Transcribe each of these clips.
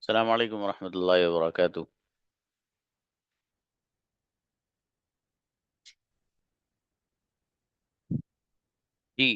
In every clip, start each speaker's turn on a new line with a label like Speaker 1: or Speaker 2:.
Speaker 1: अस्सलाम वालेकुम रहमतुल्लाहि व बरकातुहू। जी।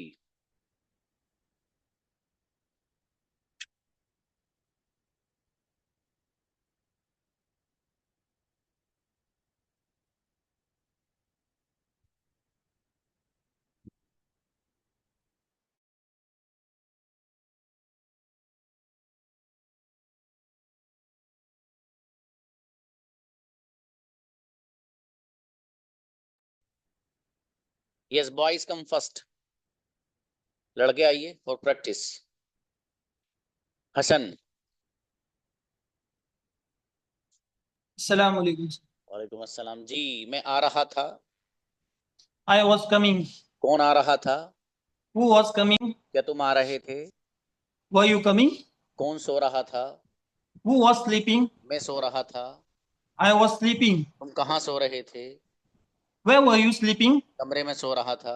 Speaker 1: Yes boys come first. लड़के आइए फॉर प्रैक्टिस। हसन।
Speaker 2: अस्सलाम वालेकुम।
Speaker 1: वालेकुम अस्सलाम जी। मैं आ रहा था।
Speaker 2: I was coming.
Speaker 1: कौन आ रहा था?
Speaker 2: Who was coming?
Speaker 1: क्या तुम आ रहे थे?
Speaker 2: Were you coming?
Speaker 1: कौन सो रहा था?
Speaker 2: Who was sleeping?
Speaker 1: मैं सो रहा था।
Speaker 2: I was sleeping.
Speaker 1: तुम कहाँ सो रहे थे?
Speaker 2: Where were you sleeping?
Speaker 1: कमरे में सो रहा था।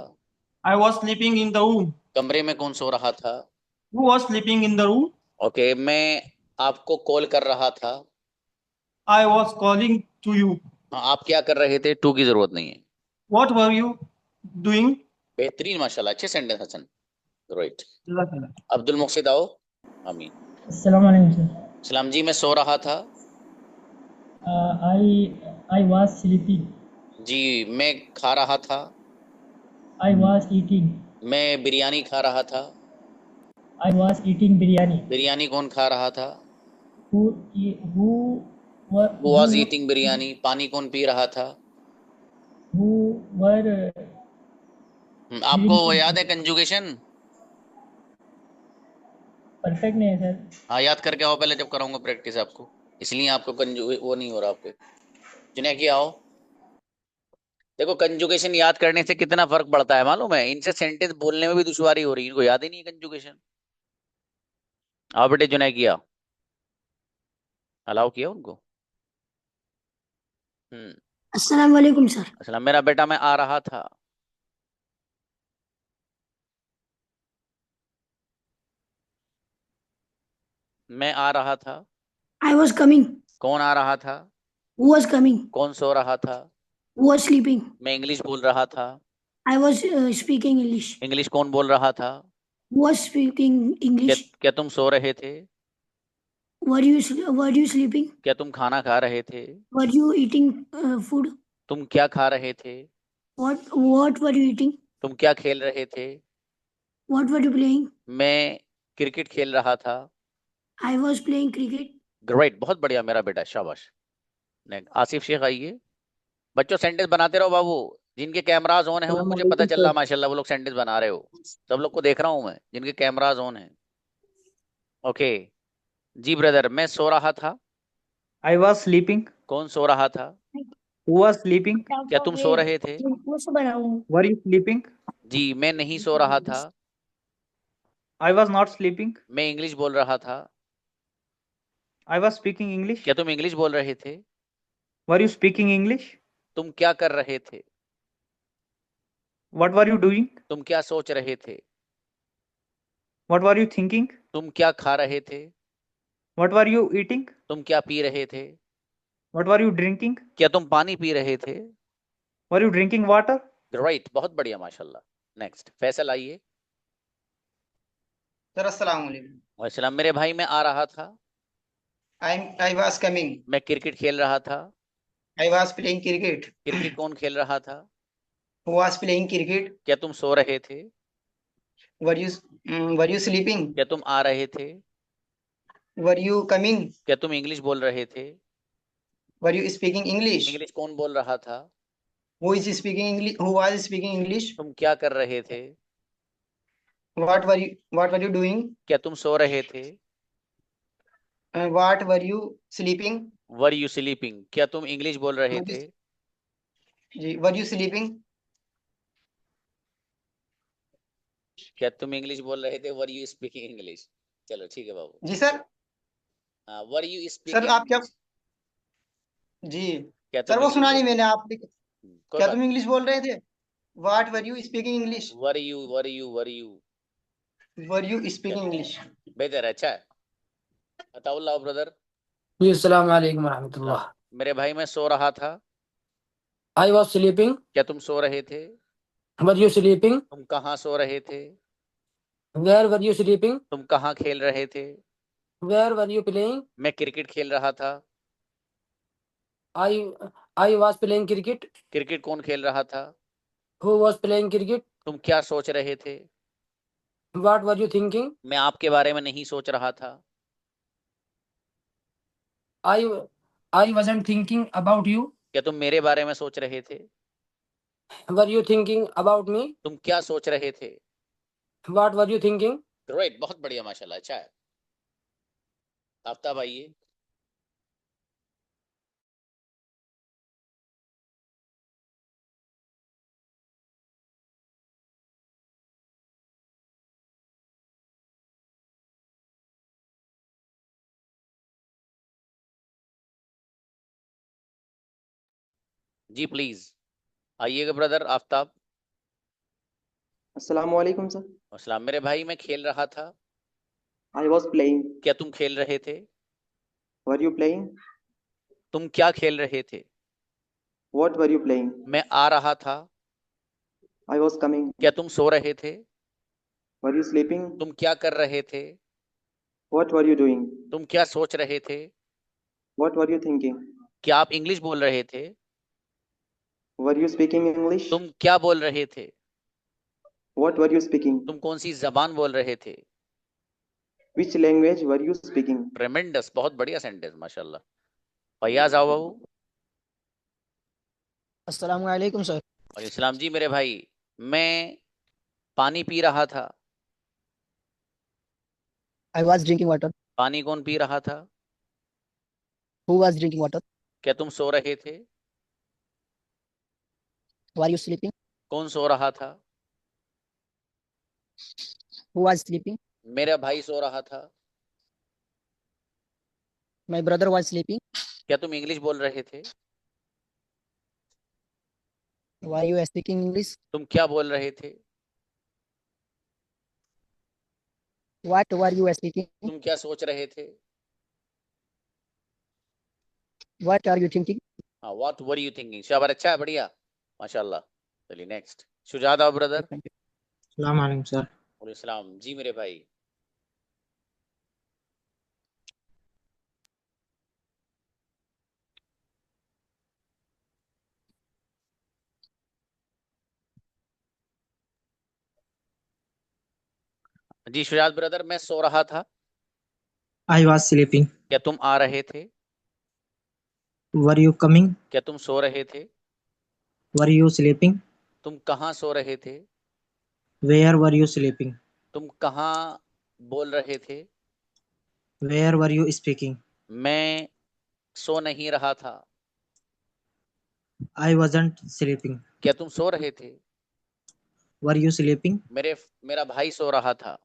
Speaker 2: I was sleeping in the room.
Speaker 1: कमरे में कौन सो रहा था?
Speaker 2: Who was sleeping in the room?
Speaker 1: Okay, मैं आपको कॉल कर रहा था।
Speaker 2: I was calling to you.
Speaker 1: हाँ, आप क्या कर रहे थे? टू की जरूरत नहीं है।
Speaker 2: What were you doing?
Speaker 1: बेहतरीन माशाल्लाह, अच्छे sentence Hasan. Great.
Speaker 2: Jazakallah.
Speaker 1: Abdul Muksid आओ। आमीन।
Speaker 3: Assalamu alaikum, sir.
Speaker 1: सलाम जी। मैं सो रहा था।
Speaker 3: I was sleeping.
Speaker 1: जी। मैं खा रहा था।
Speaker 3: I was eating.
Speaker 1: मैं बिरयानी खा रहा था।
Speaker 3: I was eating biryani.
Speaker 1: Biryani कौन खा रहा था?
Speaker 3: Who were
Speaker 1: Who was eating biryani? पानी कौन पी रहा था?
Speaker 3: who were
Speaker 1: आपको वो
Speaker 3: drinking?
Speaker 1: याद है कंजुगेशन?
Speaker 3: Perfect नहीं है सर.
Speaker 1: हाँ, याद करके आओ पहले, जब कराऊंगा प्रैक्टिस आपको। इसलिए आपको वो नहीं हो रहा आपके। जुने की आओ। देखो, कंजुगेशन याद करने से कितना फर्क पड़ता है मालूम है? इनसे सेंटेंस बोलने में भी दुश्वारी हो रही है, इनको याद ही नहीं है कंजुगेशन। आओ बेटे, जुने किया। अलाउ किया उनको।
Speaker 4: अस्सलाम वालेकुम सर।
Speaker 1: असला मेरा बेटा, मैं आ रहा था। मैं आ रहा था।
Speaker 4: I was coming.
Speaker 1: कौन आ रहा था?
Speaker 4: Who was coming.
Speaker 1: कौन सो रहा था?
Speaker 4: Who was sleeping.
Speaker 1: मैं इंग्लिश बोल रहा था।
Speaker 4: I was speaking English.
Speaker 1: English कौन बोल रहा था?
Speaker 4: हु वॉज स्पीकिंग
Speaker 1: क्या
Speaker 4: इंग्लिश।
Speaker 1: क्या तुम सो रहे थे?
Speaker 4: Were you sleeping.
Speaker 1: क्या तुम खाना खा रहे थे?
Speaker 4: Were you eating food.
Speaker 1: तुम क्या खा रहे थे?
Speaker 4: What were you eating.
Speaker 1: तुम क्या खेल रहे थे?
Speaker 4: What were you playing.
Speaker 1: मैं क्रिकेट खेल रहा था।
Speaker 4: I was playing cricket.
Speaker 1: Great, बहुत बढ़िया मेरा बेटा, शाबाश। आसिफ शेख आइए। बच्चों सेंटेंस बनाते रहो बाबू। जिनके कैमराज ऑन है वो, मुझे पता चल रहा माशाल्लाह, वो लोग सेंटेंस बना रहे हो। सब लोग को देख रहा हूं मैं, जिनके कैमराज ऑन है। ओके। जी ब्रदर, मैं सो रहा था।
Speaker 2: I was sleeping.
Speaker 1: कौन सो रहा था?
Speaker 2: Who was sleeping?
Speaker 1: क्या तुम सो रहे थे?
Speaker 2: Were you sleeping?
Speaker 1: जी। मैं नहीं सो रहा था।
Speaker 2: I was not sleeping.
Speaker 1: मैं इंग्लिश बोल रहा था।
Speaker 2: I was speaking English.
Speaker 1: क्या तुम इंग्लिश बोल रहे थे?
Speaker 2: Were you speaking English?
Speaker 1: तुम क्या कर रहे थे?
Speaker 2: What were you doing?
Speaker 1: तुम क्या सोच रहे थे?
Speaker 2: What were you thinking?
Speaker 1: तुम क्या खा रहे थे?
Speaker 2: What were you eating?
Speaker 1: तुम क्या पी रहे थे?
Speaker 2: What were you drinking?
Speaker 1: क्या तुम पानी पी रहे थे?
Speaker 2: Were you drinking water?
Speaker 1: Right, बहुत बढ़िया माशाल्लाह। नेक्स्ट फैसल आइए।
Speaker 5: सर अस्सलाम वालेकुम।
Speaker 1: वसलाम। मेरे भाई, मैं आ रहा था।
Speaker 5: I was coming.
Speaker 1: मैं क्रिकेट खेल रहा था।
Speaker 5: I was playing cricket.
Speaker 1: Cricket कौन खेल रहा था?
Speaker 5: Who was playing cricket.
Speaker 1: क्या तुम सो रहे थे?
Speaker 5: Were you sleeping.
Speaker 1: क्या तुम आ रहे थे?
Speaker 5: Were you coming.
Speaker 1: क्या तुम इंग्लिश बोल रहे थे?
Speaker 5: Were you speaking English.
Speaker 1: English कौन बोल रहा था?
Speaker 5: Who is speaking English. Who was speaking English.
Speaker 1: तुम क्या कर रहे थे?
Speaker 5: What were you doing.
Speaker 1: क्या तुम सो रहे थे?
Speaker 5: What were you sleeping.
Speaker 1: Were you sleeping? क्या तुम इंग्लिश बोल रहे थे?
Speaker 5: जी वर यू स्लीपिंग।
Speaker 1: क्या तुम इंग्लिश बोल रहे थे? Were you speaking English? चलो ठीक है बाबू।
Speaker 5: जी सर।
Speaker 1: हाँ, वर यू
Speaker 5: सर
Speaker 1: स्पीकिंग
Speaker 5: आप क्या।
Speaker 1: इंग्लिश?
Speaker 5: जी
Speaker 1: क्या
Speaker 5: सर
Speaker 1: तुम
Speaker 5: वो
Speaker 1: इंग्लिश
Speaker 5: सुना
Speaker 1: बोल?
Speaker 5: नहीं मैंने आप।
Speaker 1: कोई
Speaker 5: क्या
Speaker 1: बात
Speaker 5: तुम
Speaker 1: नहीं।
Speaker 5: इंग्लिश बोल रहे थे। What were you speaking English.
Speaker 1: Were you.
Speaker 5: Were you speaking English.
Speaker 1: बेहतर है, अच्छा है। अताउल्लाह ब्रदर।
Speaker 6: जी अस्सलाम वालेकुम रहमतुल्लाह।
Speaker 1: मेरे भाई मैं सो रहा था।
Speaker 6: I was sleeping.
Speaker 1: क्या तुम सो रहे थे?
Speaker 6: Were you sleeping?
Speaker 1: तुम कहाँ सो रहे थे?
Speaker 6: Where were you sleeping?
Speaker 1: तुम कहाँ खेल रहे थे?
Speaker 6: Where were you playing?
Speaker 1: मैं क्रिकेट खेल रहा था।
Speaker 6: I I was playing cricket.
Speaker 1: Cricket कौन खेल रहा था?
Speaker 6: Who was playing cricket?
Speaker 1: तुम क्या सोच रहे थे?
Speaker 6: What were you thinking?
Speaker 1: मैं आपके बारे में नहीं सोच रहा था।
Speaker 6: I I wasn't thinking about you.
Speaker 1: क्या तुम मेरे बारे में सोच रहे थे?
Speaker 6: Were you thinking about me?
Speaker 1: तुम क्या सोच रहे थे?
Speaker 6: What were you thinking?
Speaker 1: Great, बहुत बढ़िया, माशाल्लाह, अच्छा है। आफ्ताब आइए। जी प्लीज आइएगा ब्रदर आफ्ताब।
Speaker 7: अस्सलाम वालेकुम सर।
Speaker 1: अस्सलाम। मेरे भाई मैं खेल रहा था।
Speaker 7: I was playing.
Speaker 1: क्या तुम खेल रहे थे?
Speaker 7: Were you playing?
Speaker 1: तुम क्या खेल रहे थे?
Speaker 7: What were you playing?
Speaker 1: मैं आ रहा था।
Speaker 7: I was coming.
Speaker 1: क्या तुम सो रहे थे?
Speaker 7: Were you sleeping?
Speaker 1: तुम क्या कर रहे थे?
Speaker 7: What were you doing?
Speaker 1: तुम क्या सोच रहे थे?
Speaker 7: What were you thinking?
Speaker 1: क्या आप इंग्लिश बोल रहे थे?
Speaker 7: Were you speaking English?
Speaker 1: तुम क्या बोल रहे थे?
Speaker 7: What were you speaking?
Speaker 1: तुम कौन सी जबान बोल रहे थे?
Speaker 7: Which language were you speaking?
Speaker 1: ट्रेमेंडस, बहुत बढ़िया सेंटेंस, माशाल्लाह। फैयाज आओ बाबू।
Speaker 8: अस्सलाम वालेकुम सर।
Speaker 1: और इस्लाम जी मेरे भाई, मैं पानी पी रहा था।
Speaker 8: I was drinking water.
Speaker 1: पानी कौन पी रहा था?
Speaker 8: Who was drinking water?
Speaker 1: क्या तुम सो रहे थे?
Speaker 8: Were you sleeping?
Speaker 1: कौन सो रहा था?
Speaker 8: Who was sleeping?
Speaker 1: मेरा भाई सो रहा था।
Speaker 8: My brother was sleeping.
Speaker 1: क्या तुम इंग्लिश बोल रहे थे?
Speaker 8: Were you speaking English?
Speaker 1: तुम क्या बोल रहे थे?
Speaker 8: What were you speaking?
Speaker 1: तुम क्या सोच रहे थे?
Speaker 8: What are you thinking?
Speaker 1: हाँ, व्हाट वर यू थिंकिंग। शाबाश, अच्छा है, बढ़िया, माशाल्लाह। चलिए नेक्स्ट, शुजात आओ ब्रदर।
Speaker 9: अस्सलाम वालेकुम सर।
Speaker 1: और इस्लाम जी मेरे भाई। जी शुजात ब्रदर, मैं सो रहा था।
Speaker 9: I was sleeping.
Speaker 1: क्या तुम आ रहे थे?
Speaker 9: Were you coming?
Speaker 1: क्या तुम सो रहे थे?
Speaker 9: Were you sleeping?
Speaker 1: तुम कहाँ सो रहे थे?
Speaker 9: Where were you sleeping?
Speaker 1: तुम कहाँ बोल रहे थे?
Speaker 9: Where were you speaking?
Speaker 1: मैं सो नहीं रहा था।
Speaker 9: I wasn't sleeping.
Speaker 1: क्या तुम सो रहे थे?
Speaker 9: Were you sleeping?
Speaker 1: मेरा भाई सो रहा था।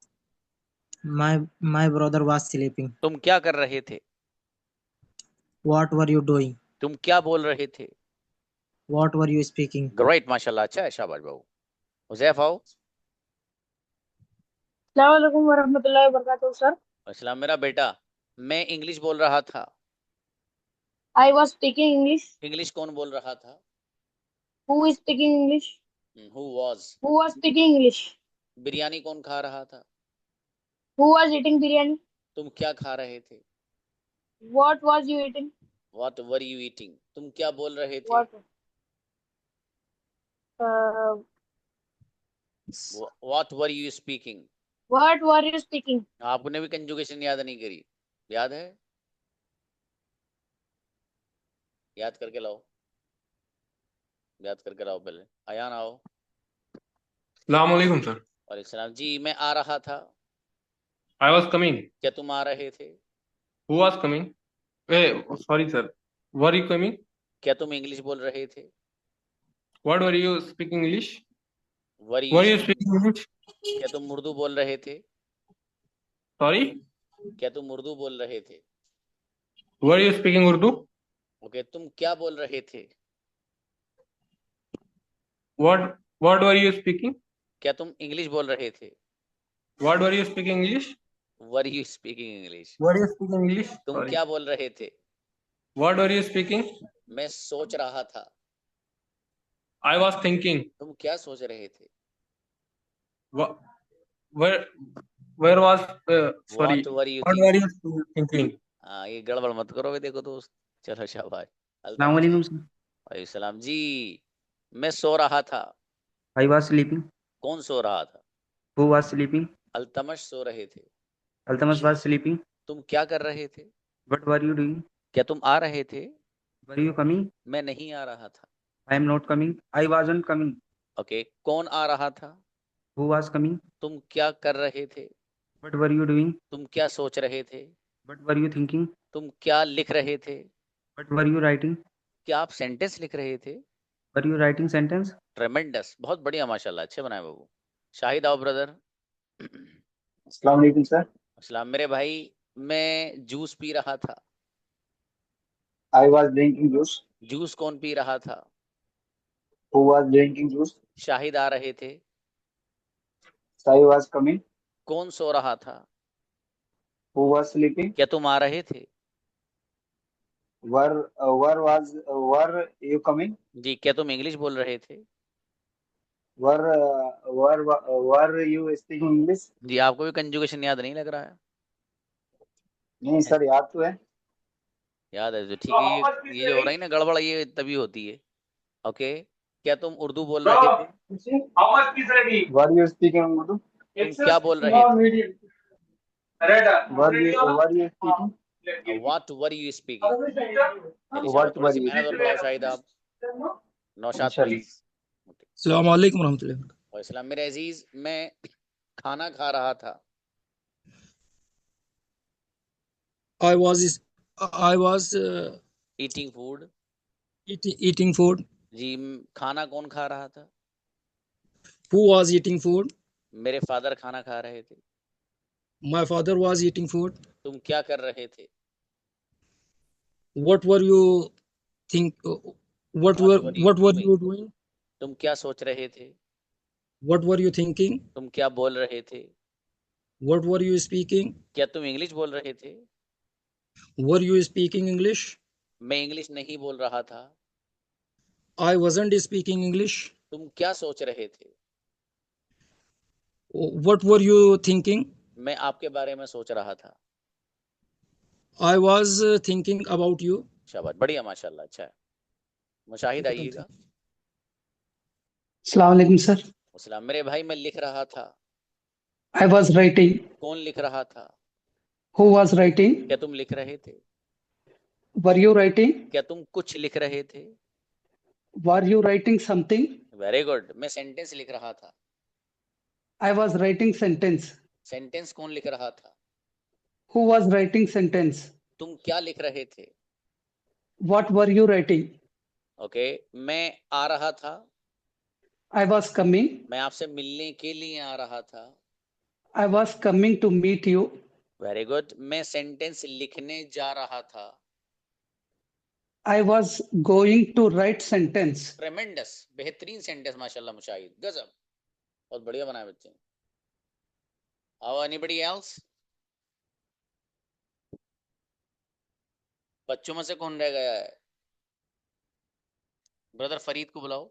Speaker 9: My brother was sleeping.
Speaker 1: तुम क्या कर रहे थे?
Speaker 9: What were you doing?
Speaker 1: तुम क्या बोल रहे थे?
Speaker 9: What were you speaking?
Speaker 1: Great, माशाल्लाह, अच्छा है, शाबाश बाबू। हुज़ैफ आओ।
Speaker 10: अस्सलाम वालेकुम वरहमतुल्लाहि वबरकातुहू सर।
Speaker 1: अस्सलाम। मेरा बेटा, मैं इंग्लिश बोल रहा था।
Speaker 10: I was speaking English.
Speaker 1: English कौन बोल रहा था?
Speaker 10: Who is speaking English?
Speaker 1: Who was.
Speaker 10: Who was speaking English?
Speaker 1: Biryani कौन खा रहा था?
Speaker 10: Who was eating biryani?
Speaker 1: तुम क्या खा रहे थे?
Speaker 10: What was you eating?
Speaker 1: What were you eating? तुम क्या बोल रहे थे?
Speaker 10: What
Speaker 1: what were you speaking?
Speaker 10: What were you speaking?
Speaker 1: आपने भी कंजुगेशन याद नहीं करी, याद है? याद करके लाओ, याद करके लाओ पहले। अयान आओ।
Speaker 11: अस्सलाम वालेकुम सर।
Speaker 1: और इस्लाम जी, मैं आ रहा था।
Speaker 11: I was coming.
Speaker 1: क्या तुम आ रहे थे?
Speaker 11: Who was coming? Sorry sir, were you coming?
Speaker 1: क्या तुम इंग्लिश बोल रहे थे?
Speaker 11: What were you speaking English?
Speaker 1: Were
Speaker 11: were
Speaker 1: you
Speaker 11: you speaking English?
Speaker 1: क्या तुम उर्दू बोल रहे थे?
Speaker 11: सॉरी,
Speaker 1: क्या तुम उर्दू बोल रहे थे?
Speaker 11: Were you speaking Urdu?
Speaker 1: Okay, तुम क्या बोल रहे थे?
Speaker 11: What what were you speaking?
Speaker 1: क्या तुम इंग्लिश बोल रहे थे?
Speaker 11: What were you speaking English?
Speaker 1: Were you speaking English?
Speaker 11: Were you speaking English?
Speaker 1: तुम
Speaker 11: सॉरी,
Speaker 1: क्या बोल रहे थे?
Speaker 11: What were you speaking?
Speaker 1: मैं सोच रहा था।
Speaker 11: I was thinking.
Speaker 1: तुम क्या सोच रहे थे?
Speaker 11: Where was sorry?
Speaker 1: What were you
Speaker 11: What
Speaker 1: thinking?
Speaker 11: were you thinking?
Speaker 1: हाँ, ये गड़बड़ मत करो भाई, देखो दोस्त। चलो शाबाश।
Speaker 2: अस्सलाम वालेकुम सर।
Speaker 1: वालेकुम सलाम जी। मैं सो रहा था।
Speaker 2: I was sleeping.
Speaker 1: कौन सो रहा था?
Speaker 2: Who was sleeping?
Speaker 1: अल्तमश सो रहे थे।
Speaker 2: Altamas was sleeping.
Speaker 1: तुम क्या कर रहे थे?
Speaker 2: What were you doing?
Speaker 1: क्या तुम आ रहे थे?
Speaker 2: Were you coming?
Speaker 1: मैं नहीं आ रहा था।
Speaker 2: I am not coming. I wasn't coming.
Speaker 1: Okay, कौन आ रहा था?
Speaker 2: Who was coming?
Speaker 1: तुम क्या कर रहे थे?
Speaker 2: What were you doing?
Speaker 1: तुम क्या सोच रहे थे?
Speaker 2: What were you thinking?
Speaker 1: तुम क्या लिख रहे थे?
Speaker 2: What were you writing?
Speaker 1: क्या आप सेंटेंस लिख रहे थे?
Speaker 2: Were you writing sentence?
Speaker 1: ट्रेमेंडस, बहुत बढ़िया माशाल्लाह, अच्छे बनाए बाबू। शाहिद आओ ब्रदर।
Speaker 12: अस्सलाम वालेकुम सर।
Speaker 1: अस्सलाम मेरे भाई, मैं जूस पी रहा था।
Speaker 12: I was drinking juice.
Speaker 1: Juice कौन पी रहा था?
Speaker 12: Who was drinking juice?
Speaker 1: Shahid आ रहे थे।
Speaker 12: Sai was coming.
Speaker 1: कौन सो रहा था?
Speaker 12: Who was sleeping?
Speaker 1: क्या तुम आ रहे थे?
Speaker 12: Were you coming?
Speaker 1: जी, क्या तुम इंग्लिश बोल रहे थे?
Speaker 12: Were you speaking English?
Speaker 1: जी, आपको भी कंजुगेशन याद नहीं लग रहा है?
Speaker 12: नहीं सर, याद तो है।
Speaker 1: याद है तो ठीक है। ये जो हो रही है ना गड़बड़, ये तभी होती है। ओके, क्या तुम उर्दू बोल रहे थे?
Speaker 12: Were you speaking Urdu?
Speaker 1: तुम क्या बोल रहे थे?
Speaker 12: Were you speaking?
Speaker 1: What were you speaking?
Speaker 12: What were you
Speaker 1: मेहनत और बढ़ाओ शाहिद आप। नौशाद
Speaker 12: इंशाल्लाह।
Speaker 1: प्लीज।
Speaker 9: अस्सलाम वालेकुम रहमतुल्लाह।
Speaker 1: वालेकुम मेरे अजीज, मैं खाना खा रहा था।
Speaker 9: I was
Speaker 1: eating food.
Speaker 9: eating food.
Speaker 1: जी, खाना कौन खा रहा था?
Speaker 9: Who was eating food?
Speaker 1: मेरे फादर खाना खा रहे थे।
Speaker 9: My father was eating food.
Speaker 1: तुम क्या कर रहे थे?
Speaker 9: What were you think? What were you doing?
Speaker 1: तुम क्या सोच रहे थे?
Speaker 9: What were you thinking?
Speaker 1: तुम क्या बोल रहे थे?
Speaker 9: What were you speaking?
Speaker 1: क्या तुम इंग्लिश बोल रहे थे?
Speaker 9: Were you speaking English?
Speaker 1: मैं इंग्लिश नहीं बोल रहा था।
Speaker 9: I wasn't speaking English.
Speaker 1: तुम क्या सोच रहे थे?
Speaker 9: What were you thinking?
Speaker 1: मैं आपके बारे में सोच रहा था।
Speaker 9: I was thinking about you.
Speaker 1: शाबाश, बढ़िया माशाल्लाह, अच्छा है। मुशाहिद आइएगा।
Speaker 13: अस्सलाम वालेकुम सर।
Speaker 1: अस्सलाम मेरे भाई, मैं लिख रहा था।
Speaker 13: I was writing.
Speaker 1: कौन लिख रहा था?
Speaker 13: Who was writing?
Speaker 1: क्या तुम लिख रहे थे?
Speaker 13: Were you writing?
Speaker 1: क्या तुम कुछ लिख रहे थे?
Speaker 13: Were you writing something?
Speaker 1: Very good, मैं सेंटेंस लिख रहा था।
Speaker 13: I was writing sentence.
Speaker 1: Sentence कौन लिख रहा था?
Speaker 13: Who was writing sentence?
Speaker 1: तुम क्या लिख रहे थे?
Speaker 13: What were you writing?
Speaker 1: Okay, मैं आ रहा था।
Speaker 13: I was coming.
Speaker 1: मैं आपसे मिलने के लिए आ रहा था।
Speaker 13: I was coming to meet you.
Speaker 1: Very good, मैं सेंटेंस लिखने जा रहा था।
Speaker 13: I was going to write sentence.
Speaker 1: ट्रेमेंडस, बेहतरीन सेंटेंस माशाल्लाह मुशाहिद, गजब, बहुत बढ़िया बनाया बच्चे। How anybody else? बच्चों में से कौन रह गया है? ब्रदर फरीद को बुलाओ।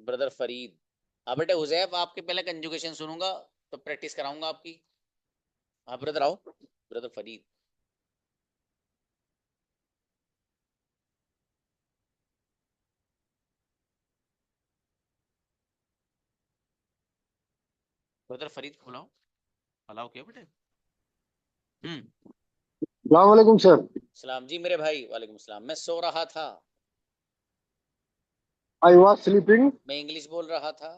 Speaker 1: ब्रदर फरीद। हाँ बेटे हुजैफ, आपके पहले कंजुगेशन सुनूंगा तो प्रैक्टिस कराऊंगा आपकी। हाँ ब्रदर आओ। ब्रदर फरीद। ब्रदर फरीद को बुलाओ। अलाउ किया बेटे?
Speaker 12: अस्सलाम वालेकुम सर।
Speaker 1: सलाम जी मेरे भाई। वालेकुम सलाम। मैं सो रहा था।
Speaker 12: I was sleeping.
Speaker 1: मैं इंग्लिश बोल रहा था।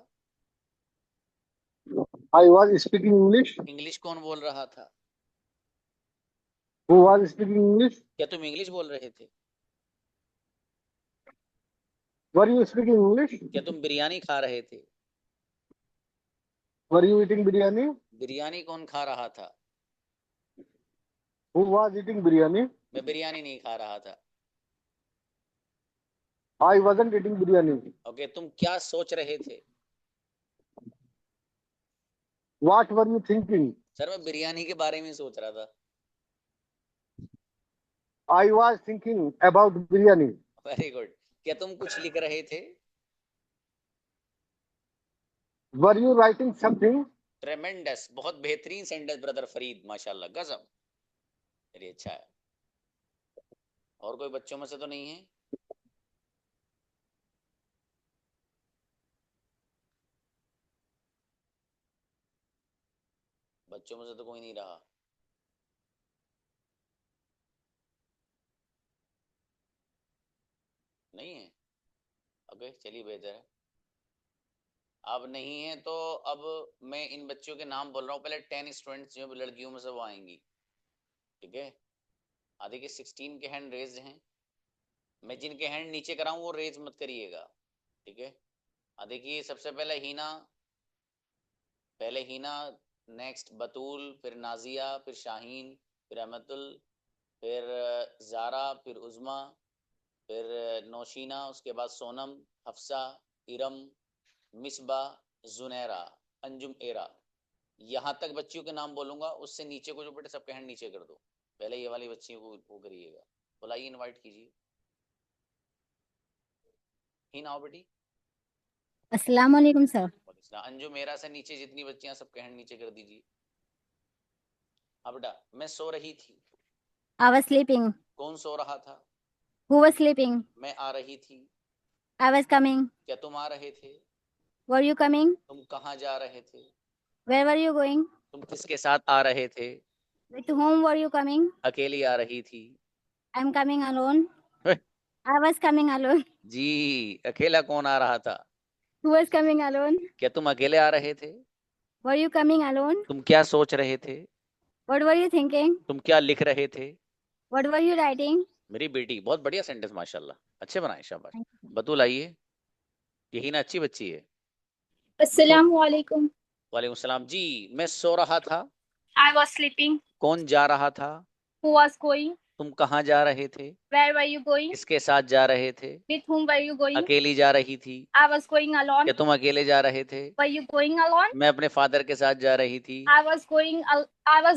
Speaker 12: I was speaking English.
Speaker 1: English कौन बोल रहा था?
Speaker 12: Who was speaking English?
Speaker 1: क्या तुम इंग्लिश बोल रहे थे?
Speaker 12: Were you speaking English?
Speaker 1: क्या तुम बिरयानी खा रहे थे?
Speaker 12: Were you eating biryani?
Speaker 1: Biryani कौन खा रहा था?
Speaker 12: Who was eating biryani?
Speaker 1: मैं बिरयानी नहीं खा रहा था।
Speaker 12: I wasn't eating biryani.
Speaker 1: Okay, तुम क्या सोच रहे थे?
Speaker 12: What were you thinking?
Speaker 1: Sir मैं बिरयानी के बारे में सोच रहा था।
Speaker 12: I was thinking about biryani.
Speaker 1: Very good. क्या तुम कुछ लिख रहे थे?
Speaker 12: Were you writing something?
Speaker 1: ट्रेमेंडस, बहुत बेहतरीन सेंटेंस ब्रदर फरीद, माशाल्लाह, गजब। चलिए अच्छा है। और कोई बच्चों में से तो नहीं है? बच्चों में से तो कोई नहीं रहा। नहीं है? ओके चलिए बेहतर है। अब नहीं है तो अब मैं इन बच्चों के नाम बोल रहा हूँ। पहले 10 स्टूडेंट्स जो लड़कियों में से वो आएंगी, ठीक है? आधे के 16 के हैंड रेज हैं। मैं जिनके हैंड नीचे कराऊं वो रेज मत करिएगा, ठीक है? देखिए सबसे पहले हीना, नेक्स्ट बतूल, फिर नाजिया, फिर शाहीन, फिर अहमदुल, फिर जारा, फिर उज़मा, फिर नौशीना, उसके बाद सोनम, हफ्सा, इरम, मिसबा, जुनैरा, अंजुम एरा। यहाँ तक बच्चियों के नाम बोलूंगा, उससे नीचे को जो बेटे सबके हैंड नीचे कर दो। पहले ये वाली बच्चियों को वो करिएगा, बुलाइए, इनवाइट कीजिए। हीना आओ बेटी।
Speaker 14: अस्सलाम वालेकुम सर।
Speaker 1: अंजुम मेरा से नीचे जितनी बच्चियां सबके हैंड नीचे कर दीजिए। अब बेटा मैं सो रही थी।
Speaker 14: I was sleeping.
Speaker 1: कौन सो रहा था?
Speaker 14: Who was sleeping?
Speaker 1: मैं आ रही थी।
Speaker 14: I was coming.
Speaker 1: क्या तुम आ रहे थे?
Speaker 14: Were you coming?
Speaker 1: तुम कहाँ जा रहे थे?
Speaker 14: Where were you going?
Speaker 1: तुम किसके साथ आ रहे थे?
Speaker 14: With whom were you coming?
Speaker 1: अकेली आ रही थी।
Speaker 14: I'm coming alone. I was coming alone.
Speaker 1: जी, अकेला कौन आ रहा था?
Speaker 14: Who was coming alone?
Speaker 1: क्या तुम अकेले आ रहे थे?
Speaker 14: Were you coming alone?
Speaker 1: तुम क्या सोच रहे थे?
Speaker 14: What were you thinking?
Speaker 1: तुम क्या लिख रहे थे?
Speaker 14: What were you writing?
Speaker 1: मेरी बेटी, बहुत बढ़िया सेंटेंस माशाल्लाह, अच्छे बनाए, शाबाश। बतूल आइए, यही ना अच्छी बच्ची है।
Speaker 10: अस्सलामु अलैकुम।
Speaker 1: वालेकुम सलाम। जी मैं सो रहा था।
Speaker 10: I was sleeping.
Speaker 1: कौन जा रहा था?
Speaker 10: Who was going?
Speaker 1: तुम कहाँ जा रहे थे?
Speaker 10: Where were you going?
Speaker 1: किसके साथ जा रहे थे?
Speaker 10: With whom were you going?
Speaker 1: अकेली जा रही थी।
Speaker 10: I was going alone.
Speaker 1: क्या तुम अकेले जा रहे थे?
Speaker 10: Were you going alone?
Speaker 1: मैं अपने फादर के साथ जा रही थी।
Speaker 10: I was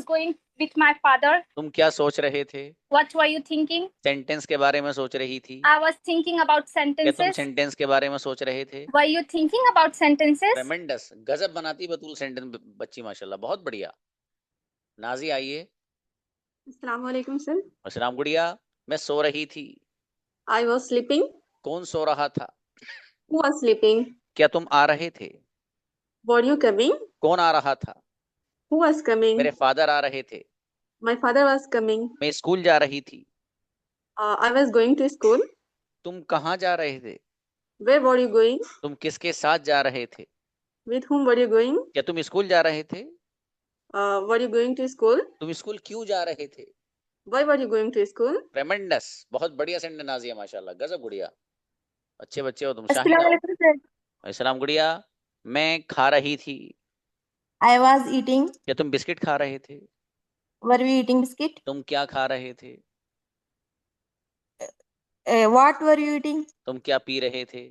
Speaker 10: going with my father.
Speaker 1: तुम क्या सोच रहे थे?
Speaker 10: What were you thinking?
Speaker 1: Sentence के बारे में सोच रही थी।
Speaker 10: I was thinking about
Speaker 1: क्या तुम
Speaker 10: sentences.
Speaker 1: सेंटेंस के बारे में सोच रहे थे?
Speaker 10: Were you thinking about sentences?
Speaker 1: ट्रेमेंडस, गजब बनाती बतूल सेंटेंस बच्ची, माशाल्लाह, बहुत बढ़िया। नाजी आइए।
Speaker 15: अस्सलाम वालेकुम सर।
Speaker 1: अस्सलाम गुड़िया। मैं सो रही थी।
Speaker 15: I was sleeping.
Speaker 1: कौन सो रहा था?
Speaker 15: Who was sleeping?
Speaker 1: क्या तुम आ रहे थे?
Speaker 15: Were you coming?
Speaker 1: कौन आ रहा था?
Speaker 15: Who was coming?
Speaker 1: मेरे फादर आ रहे थे।
Speaker 15: My father was coming.
Speaker 1: मैं स्कूल जा रही थी।
Speaker 15: I was going to school.
Speaker 1: तुम कहाँ जा रहे थे?
Speaker 15: Where were you going?
Speaker 1: तुम किसके साथ जा रहे थे?
Speaker 15: With whom were you going?
Speaker 1: क्या तुम स्कूल जा रहे थे?
Speaker 15: Were you going to school?
Speaker 1: तुम स्कूल क्यों जा रहे थे?
Speaker 15: Why were you going to school?
Speaker 1: ट्रेमेंडस, बहुत बढ़िया सेंटेंस नाजिया, माशाल्लाह, गजब गुड़िया, अच्छे बच्चे हो तुम।
Speaker 15: अस्सलाम वालेकुम सर।
Speaker 1: अस्सलाम गुड़िया। मैं खा रही थी।
Speaker 15: I was eating.
Speaker 1: क्या तुम बिस्किट खा रहे थे?
Speaker 15: Were we eating biscuit?
Speaker 1: तुम क्या खा रहे थे?
Speaker 15: What were you eating?
Speaker 1: तुम क्या पी रहे थे?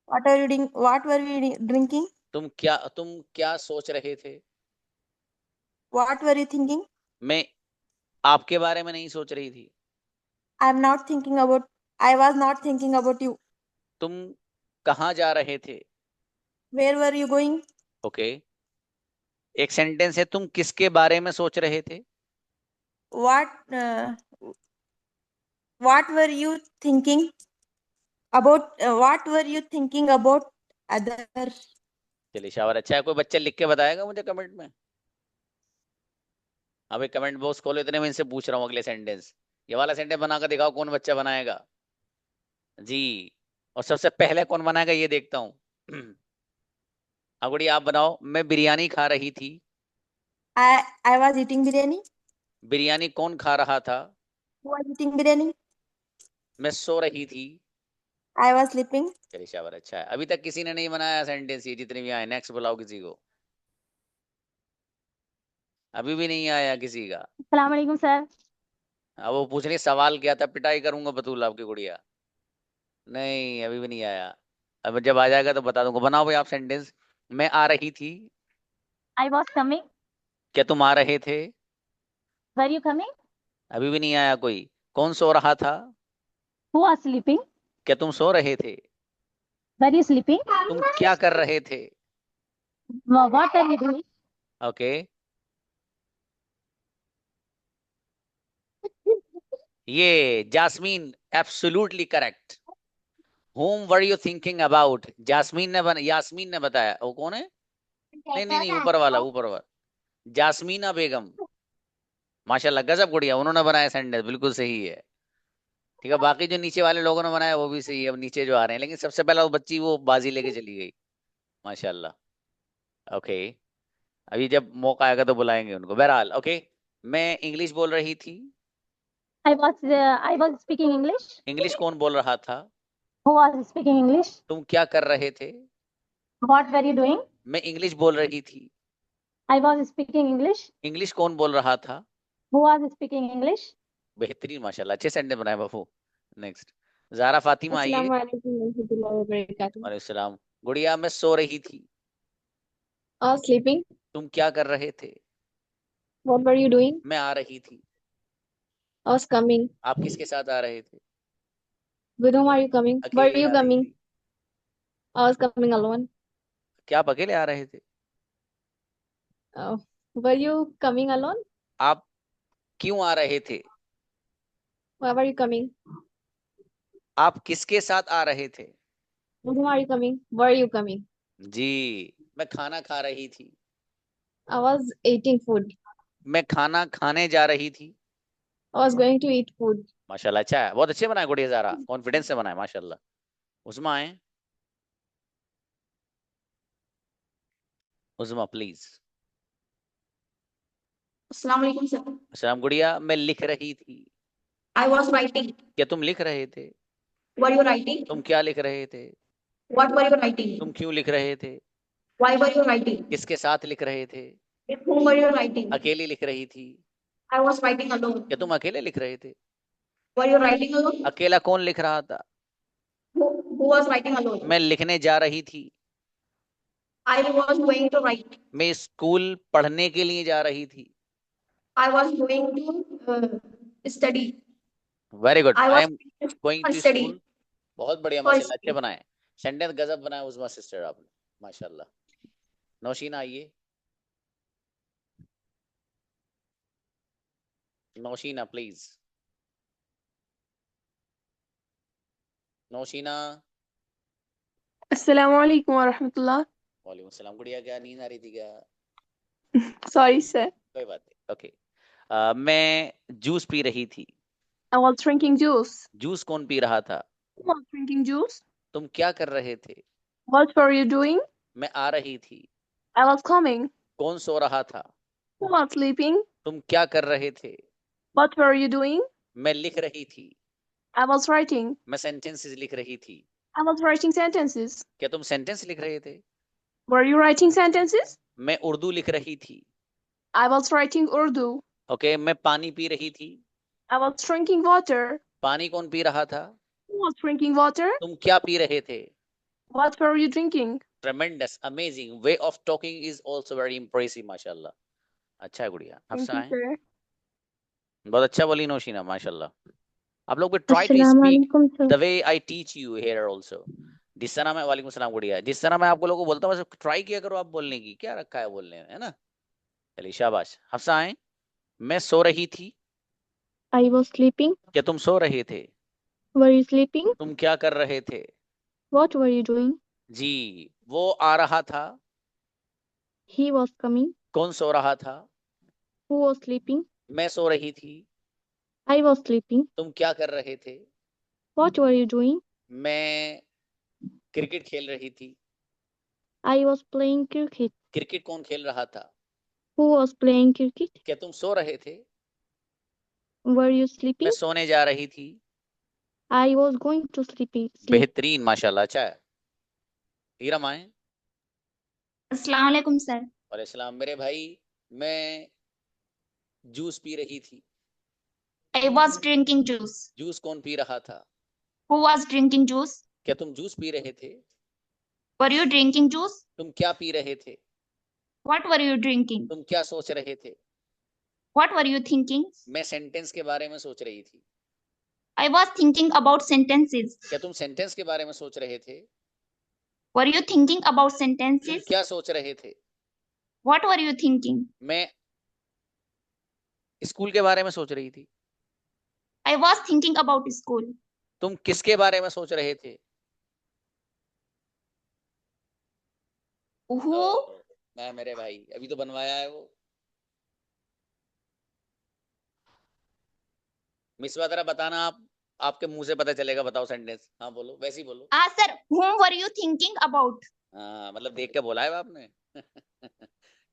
Speaker 15: What are you doing? What were we drinking?
Speaker 1: तुम क्या सोच रहे थे?
Speaker 15: What were you thinking?
Speaker 1: मैं आपके बारे में नहीं सोच रही थी।
Speaker 15: I'm not thinking about. I was not thinking about you.
Speaker 1: तुम कहाँ जा रहे थे?
Speaker 15: Where were you going?
Speaker 1: Okay, एक सेंटेंस है, तुम किसके बारे में सोच रहे थे?
Speaker 15: What were you thinking about? What were you thinking about other?
Speaker 1: चलिए शाबाश, अच्छा है। कोई बच्चा लिख के बताएगा मुझे कमेंट में? अभी कमेंट बॉक्स खोलो, इतने में इनसे पूछ रहा हूँ अगले सेंटेंस। ये वाला सेंटेंस बनाकर दिखाओ, कौन बच्चा बनाएगा जी। और सबसे पहले कौन बनाएगा ये देखता हूँ। अगुड़ी आप बनाओ। मैं बिरयानी खा रही थी।
Speaker 15: I was eating biryani.
Speaker 1: Biryani कौन खा रहा था?
Speaker 15: Who was eating biryani?
Speaker 1: मैं सो रही थी।
Speaker 15: I was sleeping.
Speaker 1: चलिए शाबाश, अच्छा है। अभी तक किसी ने नहीं बनाया सेंटेंस, ये जितने भी आए। नेक्स्ट बुलाओ किसी को। अभी भी नहीं आया किसी का।
Speaker 14: अस्सलाम वालेकुम सर।
Speaker 1: अब वो पूछ रही सवाल क्या था, पिटाई करूंगा बतूल आपकी गुड़िया। नहीं अभी भी नहीं आया, अब जब आ जाएगा तो बता दूंगा। बनाओ भाई आप सेंटेंस। मैं आ रही थी।
Speaker 14: I was coming.
Speaker 1: क्या तुम आ रहे थे?
Speaker 10: Were you coming?
Speaker 1: अभी भी नहीं आया कोई। कौन सो रहा था?
Speaker 10: Who was sleeping?
Speaker 1: क्या तुम सो रहे थे?
Speaker 10: Were you sleeping?
Speaker 1: तुम क्या कर रहे थे?
Speaker 10: What are you doing?
Speaker 1: ओके, ये Jasmine absolutely correct. Whom were you thinking about? Yasmin ने बताया। वो कौन है? नहीं नहीं नहीं, ऊपर वाला। जास्मीना बेगम, माशाल्लाह गजब गुड़िया, उन्होंने बनाया सेंटेंस, बिल्कुल सही है। ठीक है, बाकी जो नीचे वाले लोगों ने बनाया वो भी सही है। अब नीचे जो आ रहे हैं, लेकिन सबसे पहला वो बच्ची वो बाजी लेके चली गई, माशाल्लाह। ओके, अभी जब मौका आएगा तो बुलाएंगे उनको। बहरहाल ओके, मैं इंग्लिश बोल रही थी।
Speaker 10: I was speaking English.
Speaker 1: English कौन बोल रहा था?
Speaker 10: Who was speaking English?
Speaker 1: तुम क्या कर रहे थे?
Speaker 10: What were you doing?
Speaker 1: मैं इंग्लिश बोल रही थी।
Speaker 10: I was speaking English.
Speaker 1: English कौन बोल रहा था?
Speaker 10: Who was speaking English?
Speaker 1: बेहतरीन, माशाल्लाह, अच्छे सेंटेंस बनाए बाबू। नेक्स्ट, ज़ारा फातिमा आइए। वालेकुम सलाम। गुड़िया, मैं सो रही थी।
Speaker 16: Sleeping.
Speaker 1: तुम क्या कर रहे थे?
Speaker 16: What were you doing?
Speaker 1: मैं आ रही थी।
Speaker 16: I was coming.
Speaker 1: आप किसके साथ आ रहे थे?
Speaker 16: With whom are you coming? Were
Speaker 1: अकेले
Speaker 16: you
Speaker 1: आ रही
Speaker 16: coming?
Speaker 1: थी।
Speaker 16: I was coming alone.
Speaker 1: क्या आप अकेले आ रहे थे?
Speaker 16: Were you coming alone?
Speaker 1: आप क्यों आ रहे थे?
Speaker 16: Why were you coming?
Speaker 1: आप किसके साथ आ रहे थे?
Speaker 16: With whom are you coming? Were you coming?
Speaker 1: जी, मैं खाना खा रही थी।
Speaker 16: I was eating food.
Speaker 1: मैं खाना खाने जा रही थी।
Speaker 16: I was going to eat food.
Speaker 1: माशाल्लाह, अच्छा है, बहुत अच्छे बनाए गुड़िया, ज़ारा कॉन्फिडेंस से बनाए, माशाल्लाह। उस्मा आए। उस्मा प्लीज।
Speaker 16: Assalamu alaikum, sir.
Speaker 1: अस्सलाम गुड़िया, मैं लिख रही थी।
Speaker 16: I was writing.
Speaker 1: क्या तुम लिख रहे थे?
Speaker 16: Were you writing?
Speaker 1: तुम क्या लिख रहे थे?
Speaker 16: What were you writing?
Speaker 1: तुम क्यों लिख रहे थे?
Speaker 16: Why were you writing?
Speaker 1: किसके साथ लिख रहे थे?
Speaker 16: With whom were you writing?
Speaker 1: अकेली लिख रही थी।
Speaker 16: I was writing alone.
Speaker 1: क्या तुम अकेले लिख रहे थे?
Speaker 16: Were you writing alone?
Speaker 1: अकेला कौन लिख रहा था?
Speaker 16: Who was writing alone?
Speaker 1: मैं लिखने जा रही थी।
Speaker 16: I was going to write.
Speaker 1: मैं स्कूल पढ़ने के लिए जा रही थी।
Speaker 16: I was going to study.
Speaker 1: Very good.
Speaker 16: I
Speaker 1: I
Speaker 16: was
Speaker 1: am going
Speaker 16: for
Speaker 1: to
Speaker 16: study.
Speaker 1: School. बहुत बढ़िया,
Speaker 16: For
Speaker 1: माशाल्लाह, अच्छे
Speaker 16: study.
Speaker 1: बनाए सेंटेंस, गजब बनाए उस्मा सिस्टर आपने, माशाल्लाह। नौशीना आइए। नौशीना please. नौशीना।
Speaker 16: Assalamu alaikum wa rahmatullah.
Speaker 1: वालेकुम सलाम। गुड़िया, क्या नींद आ रही थी क्या?
Speaker 16: Sorry, sir.
Speaker 1: कोई बात नहीं, ओके। मैं जूस पी रही थी।
Speaker 16: I was drinking juice.
Speaker 1: Juice कौन पी रहा था?
Speaker 16: Who was drinking juice?
Speaker 1: तुम क्या कर रहे थे?
Speaker 16: What were you doing?
Speaker 1: मैं आ रही थी।
Speaker 16: I was coming.
Speaker 1: कौन सो रहा था?
Speaker 16: Who was sleeping?
Speaker 1: तुम क्या कर रहे थे?
Speaker 16: What were you doing?
Speaker 1: मैं लिख रही थी।
Speaker 16: I was writing.
Speaker 1: मैं सेंटेंसेस लिख रही थी।
Speaker 16: I was writing sentences.
Speaker 1: क्या तुम सेंटेंस लिख रहे थे?
Speaker 16: Were you writing sentences?
Speaker 1: मैं उर्दू लिख रही थी।
Speaker 16: I was writing Urdu.
Speaker 1: Okay, मैं पानी पी रही थी।
Speaker 16: I was drinking water.
Speaker 1: पानी कौन पी रहा था?
Speaker 16: Who was drinking water?
Speaker 1: तुम क्या पी रहे थे?
Speaker 16: What were you drinking?
Speaker 1: Tremendous, amazing way of talking is also very impressive, माशाल्लाह। अच्छा है गुड़िया।
Speaker 16: Thank
Speaker 1: हफ्सा
Speaker 16: you,
Speaker 1: है,
Speaker 16: sir.
Speaker 1: बहुत अच्छा बोली नौशीना, माशाल्लाह। आप लोग भी try to speak the way I teach you here also. जिस तरह मैं, वालेकुम सलाम गुड़िया, जिस तरह मैं आपको लोगों को बोलता हूँ बस ट्राई किया करो आप बोलने की। क्या रखा है बोलने में, है ना? चलिए शाबाश। हफ्सा आए। मैं सो रही थी।
Speaker 16: I was sleeping.
Speaker 1: क्या तुम सो रहे थे?
Speaker 16: Were you sleeping?
Speaker 1: तुम क्या कर रहे थे?
Speaker 16: What were you doing?
Speaker 1: जी, वो आ रहा था।
Speaker 16: He was coming.
Speaker 1: कौन सो रहा था?
Speaker 16: Who was sleeping?
Speaker 1: मैं सो रही थी।
Speaker 16: I was sleeping.
Speaker 1: तुम क्या कर रहे थे?
Speaker 16: What were you doing?
Speaker 1: मैं क्रिकेट खेल रही थी।
Speaker 16: I was playing cricket.
Speaker 1: Cricket कौन खेल रहा था?
Speaker 16: Who was playing cricket?
Speaker 1: क्या तुम सो रहे थे?
Speaker 16: Were you
Speaker 1: मैं
Speaker 16: sleeping?
Speaker 1: सोने जा रही थी।
Speaker 16: I was going to sleep.
Speaker 1: बेहतरीन, माशाल्लाह, अच्छा है। हीरा माए।
Speaker 16: Assalamu alaikum, sir.
Speaker 1: वालेकुम सलाम। मेरे भाई, मैं जूस पी रही थी।
Speaker 16: I was drinking juice.
Speaker 1: Juice कौन पी रहा था?
Speaker 16: Who was drinking juice?
Speaker 1: क्या तुम जूस पी रहे थे?
Speaker 16: Were you drinking juice?
Speaker 1: तुम क्या पी रहे थे?
Speaker 16: What were you drinking?
Speaker 1: तुम क्या सोच रहे थे?
Speaker 16: What were you thinking?
Speaker 1: मैं सेंटेंस के बारे में सोच रही थी।
Speaker 16: I was thinking about sentences.
Speaker 1: क्या तुम सेंटेंस के बारे में सोच रहे थे?
Speaker 16: Were you thinking about
Speaker 1: तुम
Speaker 16: sentences?
Speaker 1: क्या सोच रहे थे?
Speaker 16: What were you thinking?
Speaker 1: मैं स्कूल के बारे में सोच रही थी।
Speaker 16: I was thinking about school.
Speaker 1: तुम किसके बारे में सोच रहे थे?
Speaker 16: Who?
Speaker 1: मैं मेरे भाई अभी तो बनवाया है वो। मिसबा जरा बताना, आप आपके मुंह से पता चलेगा। बताओ सेंटेंस। हाँ बोलो, वैसे ही बोलो।
Speaker 16: Sir, whom were you thinking about?
Speaker 1: हाँ मतलब देख के बोला है आपने।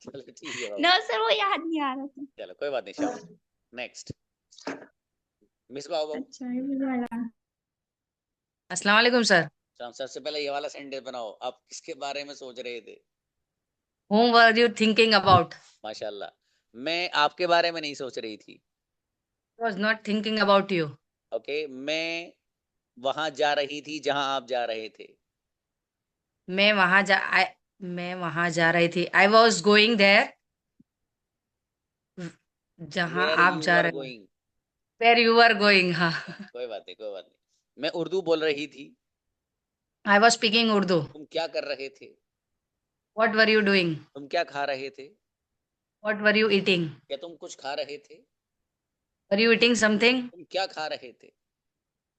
Speaker 1: चलो ठीक है बाबू।
Speaker 16: No, sir, वो याद नहीं आ रहा था।
Speaker 1: चलो कोई बात नहीं, शाबाश। नेक्स्ट मिसबा आओ बाबू।
Speaker 16: अच्छा, ये मुझे लगा।
Speaker 6: अस्सलाम वालेकुम सर।
Speaker 1: सबसे पहले ये वाला सेंटेंस बनाओ। आप किसके बारे में सोच रहे थे?
Speaker 6: Whom were you thinking about?
Speaker 1: माशाल्लाह। मैं आपके बारे में नहीं सोच रही थी।
Speaker 6: I was not thinking about you.
Speaker 1: Okay मैं वहां जा रही थी जहां आप जा रहे थे।
Speaker 6: मैं वहां जा रही थी। I was going there. जहां
Speaker 1: Where
Speaker 6: आप
Speaker 1: you
Speaker 6: जा
Speaker 1: were
Speaker 6: रहे
Speaker 1: going।
Speaker 6: Where you were going, हाँ।
Speaker 1: कोई बात नहीं, कोई बात नहीं। मैं उर्दू बोल रही थी।
Speaker 6: I was speaking Urdu.
Speaker 1: तुम क्या कर रहे थे?
Speaker 6: What were you doing?
Speaker 1: तुम क्या खा रहे थे?
Speaker 6: What were you eating?
Speaker 1: क्या तुम कुछ खा रहे थे?
Speaker 6: Were you eating something?
Speaker 1: तुम क्या खा रहे थे?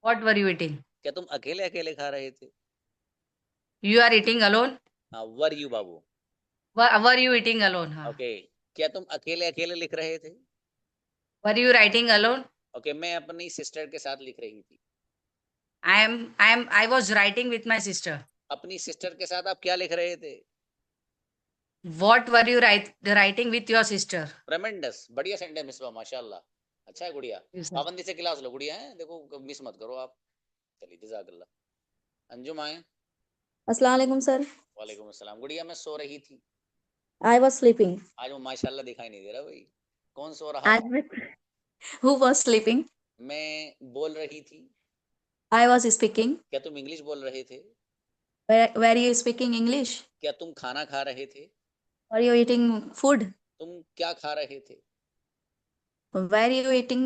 Speaker 6: What were you eating?
Speaker 1: क्या तुम अकेले अकेले खा रहे थे?
Speaker 6: You are eating alone?
Speaker 1: हाँ were you Babu.
Speaker 6: Were you eating alone? हाँ।
Speaker 1: ओके क्या तुम अकेले अकेले लिख रहे थे?
Speaker 6: Were you writing alone?
Speaker 1: Okay मैं अपनी सिस्टर के साथ लिख रही थी।
Speaker 6: I was writing with my sister.
Speaker 1: अपनी सिस्टर के साथ आप क्या लिख रहे थे?
Speaker 6: What were you writing with your sister?
Speaker 1: ट्रेमेंडस, बढ़िया सेंटेंस मिसबा, माशाल्लाह। अच्छा है गुड़िया।
Speaker 6: Yes, sir.
Speaker 1: पाबंदी से क्लास लो गुड़िया है, देखो मिस मत करो आप। चलिए जज़ाकल्लाह। अंजुम आए।
Speaker 17: अस्सलाम वालेकुम सर।
Speaker 1: वालेकुम अस्सलाम। गुड़िया मैं सो रही थी।
Speaker 17: I was sleeping.
Speaker 1: आज वो माशाल्लाह दिखाई नहीं दे रहा भाई। कौन सो रहा था?
Speaker 17: Who was sleeping?
Speaker 1: मैं बोल रही थी।
Speaker 17: I was speaking.
Speaker 1: क्या तुम इंग्लिश बोल रहे थे?
Speaker 17: Were you speaking English?
Speaker 1: क्या तुम खाना खा रहे थे?
Speaker 17: Were you eating food?
Speaker 1: तुम क्या खा रहे थे?
Speaker 17: Were you eating?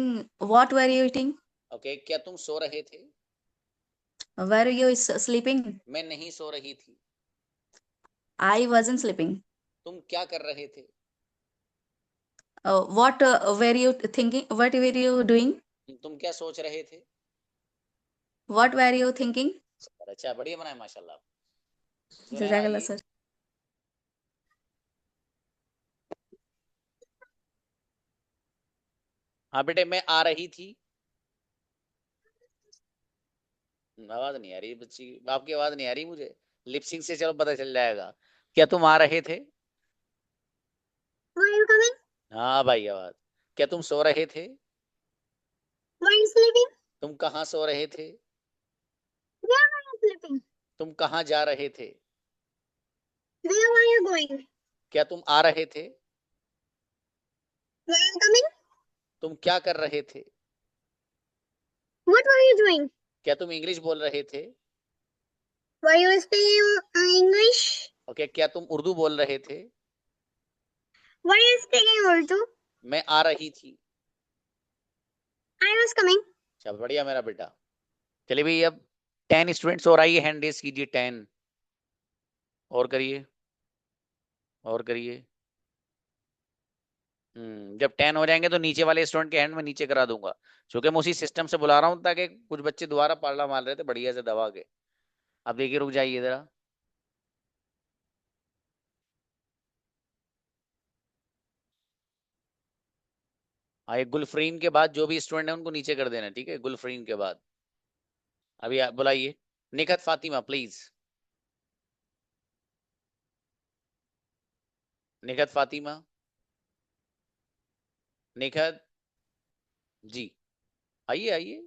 Speaker 17: What were you eating?
Speaker 1: Okay क्या तुम सो रहे थे?
Speaker 17: Were you sleeping?
Speaker 1: मैं नहीं सो रही थी।
Speaker 17: I wasn't sleeping.
Speaker 1: तुम क्या कर रहे थे?
Speaker 17: What were you thinking? What were you doing?
Speaker 1: तुम क्या सोच रहे थे?
Speaker 17: What were you thinking?
Speaker 1: अच्छा बढ़िया बनाए माशाल्लाह।
Speaker 17: जज़ाकल्लाह सर।
Speaker 1: हाँ बेटे मैं आ रही थी। आवाज नहीं आ रही बच्ची, आपकी आवाज नहीं आ रही मुझे। लिपसिंग से चलो पता चल जाएगा। क्या तुम आ रहे थे?
Speaker 4: Were you coming?
Speaker 1: हाँ भाई आवाज। क्या तुम सो रहे थे?
Speaker 4: Were you sleeping?
Speaker 1: तुम कहाँ सो रहे थे?
Speaker 4: Where were you sleeping?
Speaker 1: तुम कहाँ जा रहे थे?
Speaker 4: Where were you going?
Speaker 1: क्या तुम आ रहे थे?
Speaker 4: Were you coming?
Speaker 1: तुम क्या कर रहे थे?
Speaker 4: What were you doing?
Speaker 1: क्या तुम इंग्लिश बोल रहे थे?
Speaker 4: Were you speaking English?
Speaker 1: Okay क्या तुम उर्दू बोल रहे थे?
Speaker 4: Were you speaking Urdu?
Speaker 1: मैं आ रही थी।
Speaker 4: I was coming.
Speaker 1: अच्छा बढ़िया मेरा बेटा। चलिए भाई अब 10 स्टूडेंट्स और आइए, हैंड रेज कीजिए 10 और करिए और करिए। जब 10 हो जाएंगे तो नीचे वाले स्टूडेंट के हैंड में नीचे करा दूंगा, क्योंकि मैं उसी सिस्टम से बुला रहा हूँ ताकि कुछ बच्चे दोबारा पाला मार रहे थे बढ़िया से दबा के। अब देखिए रुक जाइए जरा। हाँ गुलफरीन के बाद जो भी स्टूडेंट है उनको नीचे कर देना, ठीक है? गुलफरीन के बाद अभी बुलाइए निखत फातिमा प्लीज। निखत फातिमा, निखत जी आइए आइए।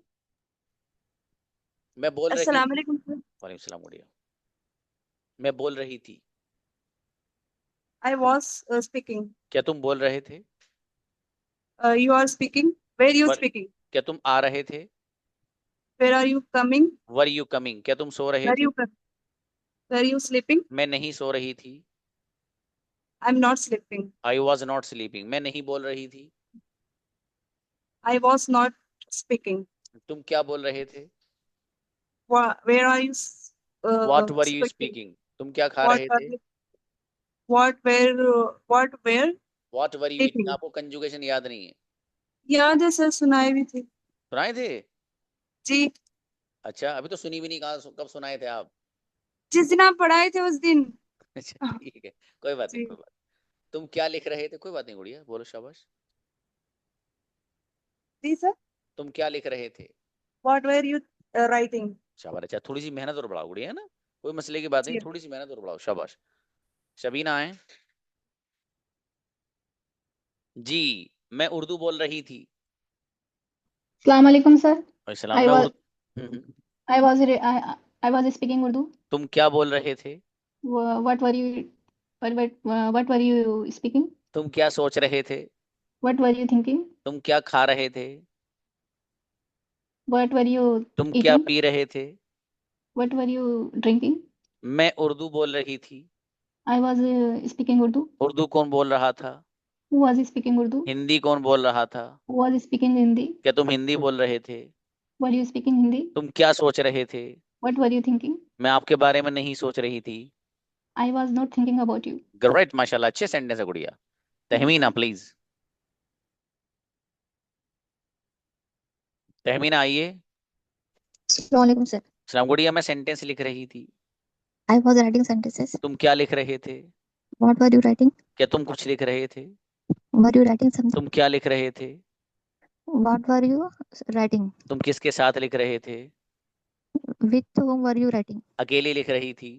Speaker 1: मैं बोल रही
Speaker 15: अस्सलाम वालेकुम सर।
Speaker 1: वालेकुम सलाम गुड़िया। मैं बोल रही थी।
Speaker 15: I was speaking.
Speaker 1: क्या तुम बोल रहे थे?
Speaker 15: You are speaking. Where you
Speaker 1: Were-
Speaker 15: speaking?
Speaker 1: क्या तुम आ रहे थे?
Speaker 15: Where are you coming?
Speaker 1: Were you coming? क्या तुम सो रहे
Speaker 15: Were
Speaker 1: थे?
Speaker 15: you were you sleeping?
Speaker 1: मैं नहीं सो रही थी।
Speaker 15: I'm not sleeping.
Speaker 1: I was not sleeping. मैं नहीं बोल रही थी.
Speaker 15: I was not speaking.
Speaker 1: तुम क्या बोल रहे थे?
Speaker 15: Where are you
Speaker 1: What were you
Speaker 15: speaking?
Speaker 1: speaking? तुम क्या खा
Speaker 15: What
Speaker 1: रहे
Speaker 15: are
Speaker 1: थे?
Speaker 15: you, what were
Speaker 1: What were you eating?
Speaker 15: eating?
Speaker 1: आपको कंजुगेशन याद नहीं है?
Speaker 15: याद है सर, सुनाई भी थी
Speaker 1: सुनाए थे?
Speaker 15: जी।
Speaker 1: अच्छा, अभी तो सुनी भी नहीं. कहा कब सुनाए थे आप?
Speaker 15: जिस दिन आप पढ़ाए थे उस दिन।
Speaker 1: अच्छा ठीक है, कोई बात नहीं,
Speaker 15: जी
Speaker 1: कोई बात. तुम क्या लिख रहे थे? कोई बात नहीं गुड़िया, बोलो शाबाश.
Speaker 15: जी सर।
Speaker 1: तुम क्या लिख रहे थे?
Speaker 15: What were you writing?
Speaker 1: शाबाश. अच्छा, थोड़ी सी मेहनत और बढ़ाओ गुड़िया, है ना, कोई मसले की बात नहीं,
Speaker 15: जी
Speaker 1: थोड़ी सी मेहनत और बढ़ाओ. शाबाश. शबीना है जी. मैं उर्दू बोल रही थी.
Speaker 10: अस्सलाम वालेकुम सर.
Speaker 1: अस्सलाम.
Speaker 10: I
Speaker 1: मैं
Speaker 10: was
Speaker 1: Urdu.
Speaker 10: I was speaking Urdu.
Speaker 1: तुम क्या बोल रहे थे?
Speaker 10: What were you what were you speaking?
Speaker 1: तुम क्या सोच रहे थे?
Speaker 10: What were you thinking?
Speaker 1: तुम क्या खा रहे थे?
Speaker 10: What were you
Speaker 1: तुम क्या
Speaker 10: eating?
Speaker 1: पी रहे थे?
Speaker 10: What were you drinking?
Speaker 1: मैं उर्दू बोल रही थी.
Speaker 10: I was speaking Urdu.
Speaker 1: Urdu कौन बोल रहा था?
Speaker 10: Who was speaking Urdu?
Speaker 1: Hindi कौन बोल रहा था?
Speaker 10: Who was speaking Hindi?
Speaker 1: क्या तुम हिंदी बोल रहे थे?
Speaker 10: Were you speaking Hindi?
Speaker 1: तुम क्या सोच रहे थे?
Speaker 10: What were you thinking?
Speaker 1: मैं आपके बारे में नहीं सोच रही थी.
Speaker 10: I was not thinking about you.
Speaker 1: Great, माशाल्लाह, अच्छे सेंटेंस है गुड़िया. तहमीना प्लीज. तहमीना आइए.
Speaker 17: Assalamualaikum sir.
Speaker 1: सलाम गुड़िया. मैं सेंटेंस लिख रही थी.
Speaker 17: I was writing sentences.
Speaker 1: तुम क्या लिख रहे थे?
Speaker 17: What were you writing?
Speaker 1: क्या तुम कुछ लिख रहे थे?
Speaker 17: Were you writing something?
Speaker 1: तुम क्या लिख रहे थे?
Speaker 17: What were you writing?
Speaker 1: तुम किसके साथ लिख रहे थे?
Speaker 17: With whom were you writing?
Speaker 1: अकेली लिख रही थी.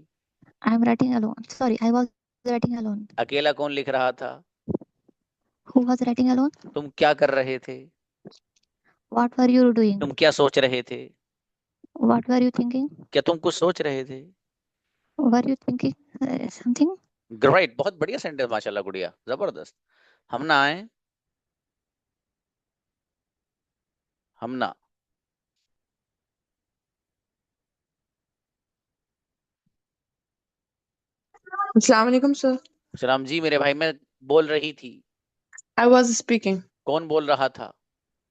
Speaker 17: I am writing alone. Sorry, I was writing alone.
Speaker 1: अकेला कौन लिख रहा था?
Speaker 17: Who was writing alone?
Speaker 1: तुम क्या कर रहे थे?
Speaker 17: What were you doing?
Speaker 1: तुम क्या सोच रहे थे?
Speaker 17: What were you thinking?
Speaker 1: क्या तुम कुछ सोच रहे थे?
Speaker 17: Were you thinking something?
Speaker 1: Great, बहुत बढ़िया सेंटेंस माशाल्लाह गुड़िया, जबरदस्त. हमना आए. हमना.
Speaker 16: Assalamu alaikum, sir.
Speaker 1: सलाम जी मेरे भाई. मैं बोल रही थी.
Speaker 16: I was speaking.
Speaker 1: कौन बोल रहा था?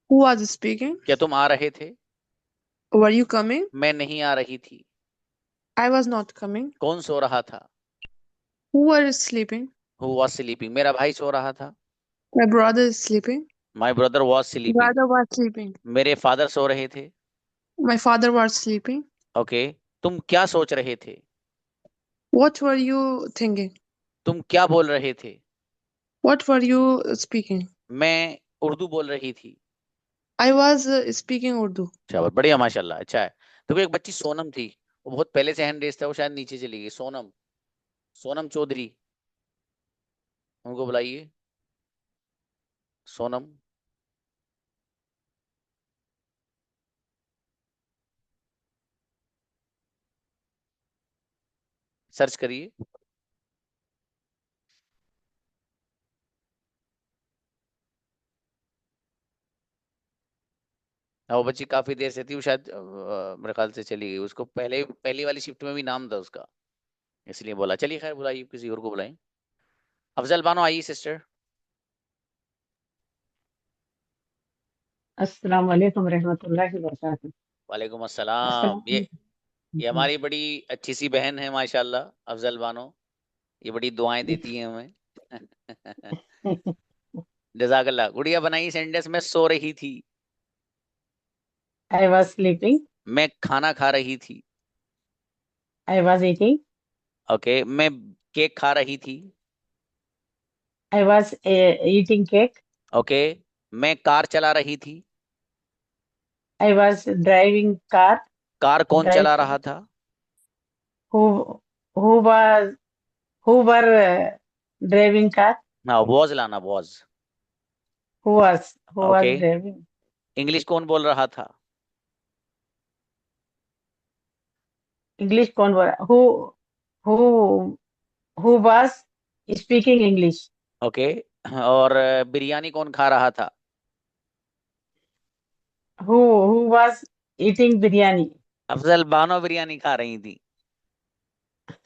Speaker 16: Who was speaking?
Speaker 1: क्या तुम आ रहे थे?
Speaker 16: Were you coming?
Speaker 1: मैं नहीं आ रही थी.
Speaker 16: I was not coming.
Speaker 1: कौन सो रहा था?
Speaker 16: Who was sleeping?
Speaker 1: Who was sleeping? मेरा भाई सो रहा था.
Speaker 16: My brother is sleeping.
Speaker 1: My brother was sleeping.
Speaker 16: Brother was sleeping.
Speaker 1: मेरे फादर सो रहे थे.
Speaker 16: My father was sleeping.
Speaker 1: Okay. तुम क्या सोच रहे थे?
Speaker 16: What were you thinking?
Speaker 1: तुम क्या बोल रहे थे?
Speaker 16: What were you speaking?
Speaker 1: मैं उर्दू बोल रही थी.
Speaker 16: I was speaking Urdu.
Speaker 1: शाबाश, बढ़िया माशाल्लाह, अच्छा है. देखो एक बच्ची सोनम थी, वो बहुत पहले से हैंड रेस था, वो शायद नीचे चली गई. सोनम, सोनम चौधरी, उनको बुलाइए. सोनम. सर्च करिए. वो बच्ची काफी देर से थी, वो शायद मेरे ख्याल से चली गई. उसको पहली वाली शिफ्ट में भी नाम था उसका, इसलिए बोला. चलिए खैर, बुलाइए, किसी और को बुलाएं. अफजल बानो आइए सिस्टर.
Speaker 18: अस्सलाम वालेकुम रहमतुल्लाहि व बरकातहू.
Speaker 1: वालेकुम अस्सलाम. ये हमारी बड़ी अच्छी सी बहन है माशाल्लाह, अफजल बानो. ये बड़ी दुआएं देती है हमें. जज़ाकल्लाह. गुड़िया बनाई सेंटेंस. मैं सो रही थी.
Speaker 18: I was sleeping.
Speaker 1: मैं खाना खा रही थी.
Speaker 18: I was eating.
Speaker 1: ओके. मैं केक खा रही थी.
Speaker 18: I was eating cake.
Speaker 1: Okay. मैं कार चला रही थी.
Speaker 18: I was driving car.
Speaker 1: Car कौन
Speaker 18: Drive.
Speaker 1: चला रहा था?
Speaker 18: Who were driving car?
Speaker 1: हाँ, वॉज लाना, was.
Speaker 18: Who was
Speaker 1: Okay.
Speaker 18: driving?
Speaker 1: English कौन बोल रहा था?
Speaker 18: English कौन बोला? Who was speaking English?
Speaker 1: Okay. और बिरयानी कौन खा रहा था?
Speaker 18: Who was eating biryani?
Speaker 1: Afzal Bano biryani खा रही थी.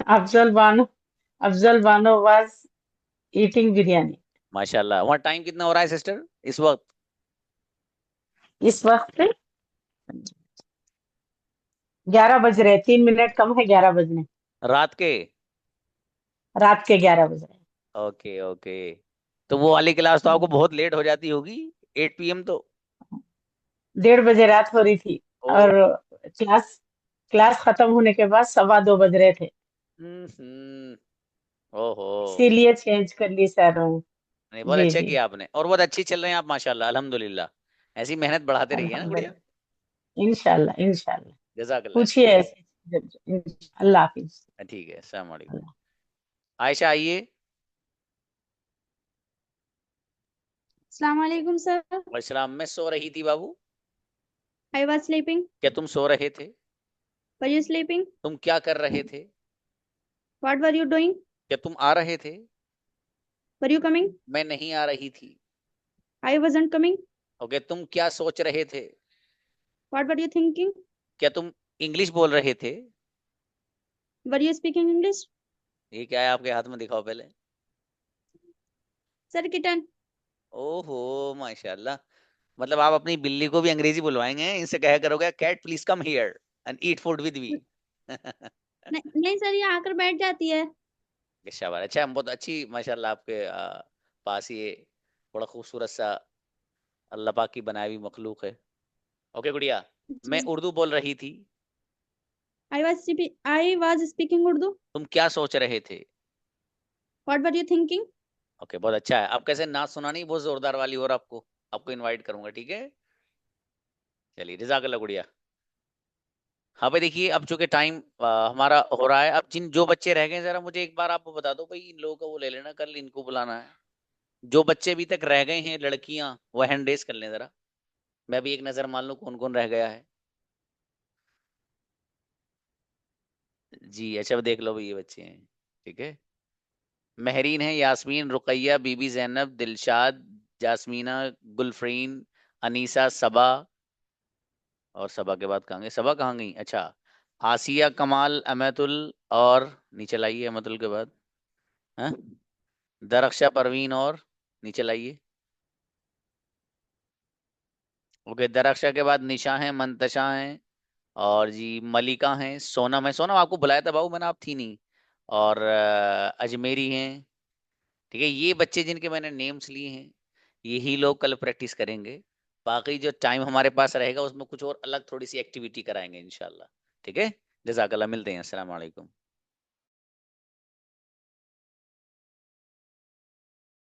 Speaker 18: Afzal Banu was eating biryani.
Speaker 1: माशाल्लाह। वहाँ टाइम कितना हो रहा है सिस्टर इस वक्त?
Speaker 18: इस वक्त 11 बज रहे, 3 मिनट कम है 11 बजने,
Speaker 1: रात के?
Speaker 18: रात के 11 बज रहे।
Speaker 1: Okay okay. तो वो वाली क्लास तो आपको बहुत लेट हो जाती होगी, 8 PM तो?
Speaker 18: 1:30 बजे रात हो रही थी और क्लास क्लास खत्म होने के बाद 2:15 बज रहे थे,
Speaker 1: ओहो।
Speaker 18: इसीलिए चेंज कर ली सर।
Speaker 1: नहीं, बहुत
Speaker 18: जी
Speaker 1: अच्छा
Speaker 18: जी
Speaker 1: किया आपने, और बहुत अच्छी चल रहे हैं आप माशाल्लाह, अल्हम्दुलिल्लाह। ऐसी मेहनत बढ़ाते रहिए ना गुड़िया।
Speaker 18: इंशाल्लाह इंशाल्लाह।
Speaker 1: जज़ाकल्लाह।
Speaker 18: पूछिए ऐसे। अल्लाह हाफिज।
Speaker 1: ठीक है, अस्सलाम वालेकुम। आयशा आइए।
Speaker 10: अस्सलाम वालेकुम सर।
Speaker 1: वस्सलाम। मैं सो रही थी बाबू।
Speaker 10: I was sleeping.
Speaker 1: क्या तुम सो रहे थे?
Speaker 10: Were you sleeping?
Speaker 1: तुम क्या कर रहे थे?
Speaker 10: What were you doing?
Speaker 1: क्या तुम आ रहे थे?
Speaker 10: Were you coming?
Speaker 1: मैं नहीं आ रही थी।
Speaker 10: I wasn't coming.
Speaker 1: ओके, तुम क्या सोच रहे थे?
Speaker 10: What were you thinking?
Speaker 1: क्या तुम इंग्लिश बोल रहे थे?
Speaker 10: Were you speaking English?
Speaker 1: ये क्या है आपके हाथ में, दिखाओ पहले।
Speaker 10: Sir, kitten.
Speaker 1: ओहो माशाल्लाह। मतलब आप अपनी बिल्ली को भी अंग्रेजी बुलवाएंगे, इनसे कहा करोगे cat please come here and eat food with me.
Speaker 10: नहीं सर, ये आकर बैठ जाती है।
Speaker 1: शाबाश। अच्छा, बहुत अच्छी माशाल्लाह आपके पास ये बड़ा खूबसूरत सा अल्लाह पाक की बनाई हुई मखलूक है। ओके गुड़िया, मैं उर्दू बोल रही थी।
Speaker 10: I was speaking Urdu.
Speaker 1: तुम क्या सोच रहे थे?
Speaker 10: What were you thinking?
Speaker 1: Okay, बहुत अच्छा है। अब कैसे नाच सुनानी बहुत जोरदार वाली, और आपको इनवाइट करूंगा, ठीक है? चलिए, जज़ाकल्लाह गुड़िया। हाँ भाई देखिए, अब चूंकि टाइम हमारा हो रहा है, अब जो बच्चे रह गए जरा मुझे एक बार आप बता दो भाई, इन लोगों का वो ले लेना, कल इनको बुलाना है। जो बच्चे अभी तक रह गए हैं, लड़कियां, वो हैंड रेस कर लें जरा, मैं भी एक नजर मान लूं कौन कौन रह गया है। जी अच्छा, देख लो भाई, ये बच्चे हैं, ठीक है। महरीन है, यास्मीन, रुकैया, बीबी जैनब, दिलशाद, जासमीना, गुलफरीन, अनीसा, सबा, और सबा के बाद कहाँ गई? सबा कहाँ गई? अच्छा, आसिया, कमाल, अमैतुल, और नीचे लाइए अमैतुल के बाद, हाँ, दरख्शा, परवीन, और नीचे लाइए। ओके, दरख्शा के बाद निशा है, मंतशा है, और जी मलिका है, सोनम है। सोनम आपको बुलाया था बाबू मैंने, आप थी नहीं। और अजमेरी हैं, ठीक है। ये बच्चे जिनके मैंने नेम्स लिए हैं, यही लोग कल प्रैक्टिस करेंगे। बाकी जो टाइम हमारे पास रहेगा उसमें कुछ और अलग थोड़ी सी एक्टिविटी कराएंगे इंशाल्लाह, ठीक है। जज़ाकल्लाह, मिलते हैं, अस्सलाम वालेकुम।